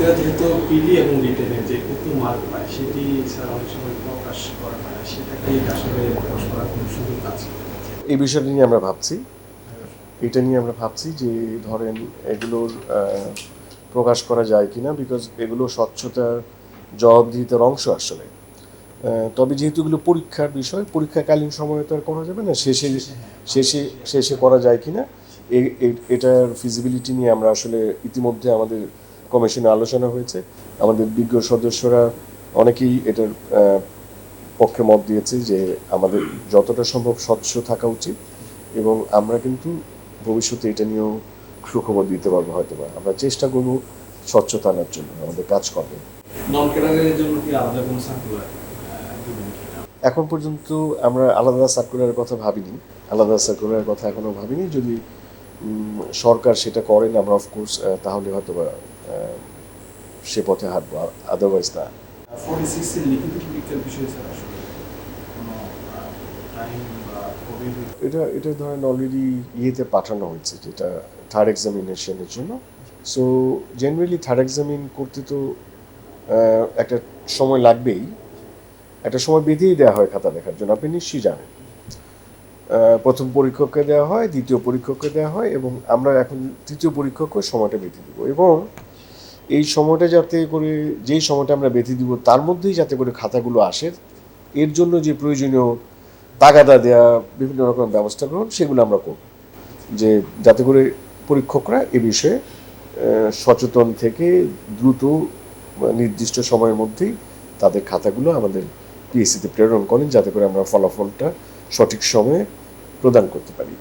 শিক্ষার্থীরা যেহেতু পিডি এবং রিটেনে যে কত মার্ক পায় সেটি স্যার অনেক সময় প্রকাশ করা হয় না, সেটাকে আসলে প্রকাশ করার কোনো সুযোগ আছে? এই বিষয়টা নিয়ে আমরা ভাবছি। এটা নিয়ে আমরা ভাবছি যে ধরেন এগুলোর প্রকাশ করা যায় কিনা, বিকজ এগুলো স্বচ্ছতার জবাবদিহিতার অংশ আসলে। তবে যেহেতু এগুলো পরীক্ষার বিষয়, পরীক্ষাকালীন সময়ে তো আর করা যাবে না, শেষে শেষে শেষে করা যায় কিনা এটার ফিজিবিলিটি নিয়ে আমরা আসলে ইতিমধ্যে আমাদের কমিশনে আলোচনা হয়েছে। আমাদের বিজ্ঞ সদস্যরা অনেকেই এটার পক্ষে মত দিয়েছে যে আমাদের যতটা সম্ভব স্বচ্ছ থাকা উচিত, এবং আমরা কিন্তু ভবিষ্যতে এটা নিয়েও সুখবর দিতে পারবো। হয়তো বা আমরা চেষ্টা করবো স্বচ্ছতা আনার জন্য আমাদের কাজ করবে। নন ক্যাডারের জন্য কি আলাদা কোনো সার্কুলার দিবেন কিনা? এখন পর্যন্ত আমরা আলাদা সার্কুলারের কথা ভাবিনি, আলাদা সার্কুলারের কথা এখনও ভাবিনি। যদি সরকার সেটা করেন আমরা অফকোর্স তাহলে হয়তো বা সে পথে হাঁটবো, আদারওয়াইজ না। 46 এর লিখিত পরীক্ষার বিষয়ে স্যার আসলে কোনো টাইম বা কবে? এটা ধরেন অলরেডি ইয়েতে পাঠানো হয়েছে, যেটা থার্ড এক্সামিনেশনের জন্য। সো জেনারেলি থার্ড এক্সামিন করতে তো একটা সময় লাগবেই, একটা সময় বেঁধেই দেওয়া হয় খাতা দেখার জন্য, আপনি নিশ্চয়ই জানেন। প্রথম পরীক্ষককে দেওয়া হয়, দ্বিতীয় পরীক্ষককে দেওয়া হয়, এবং আমরা এখন তৃতীয় পরীক্ষককে সময়টা বেঁধে দেবো। এবং এই সময়টা যাতে করে, যেই সময়টা আমরা বেঁধে দিব তার মধ্যেই যাতে করে খাতাগুলো আসে, এর জন্য যে প্রয়োজনীয় তাগাদা দেওয়া, বিভিন্ন রকম ব্যবস্থা গ্রহণ, সেগুলো আমরা করব, যে যাতে করে পরীক্ষকরা এ বিষয়ে সচেতন থেকে দ্রুত নির্দিষ্ট সময়ের মধ্যেই তাদের খাতাগুলো আমাদের পিএসসিতে প্রেরণ করেন, যাতে করে আমরা ফলাফলটা সঠিক সময়ে প্রদান করতে পারি।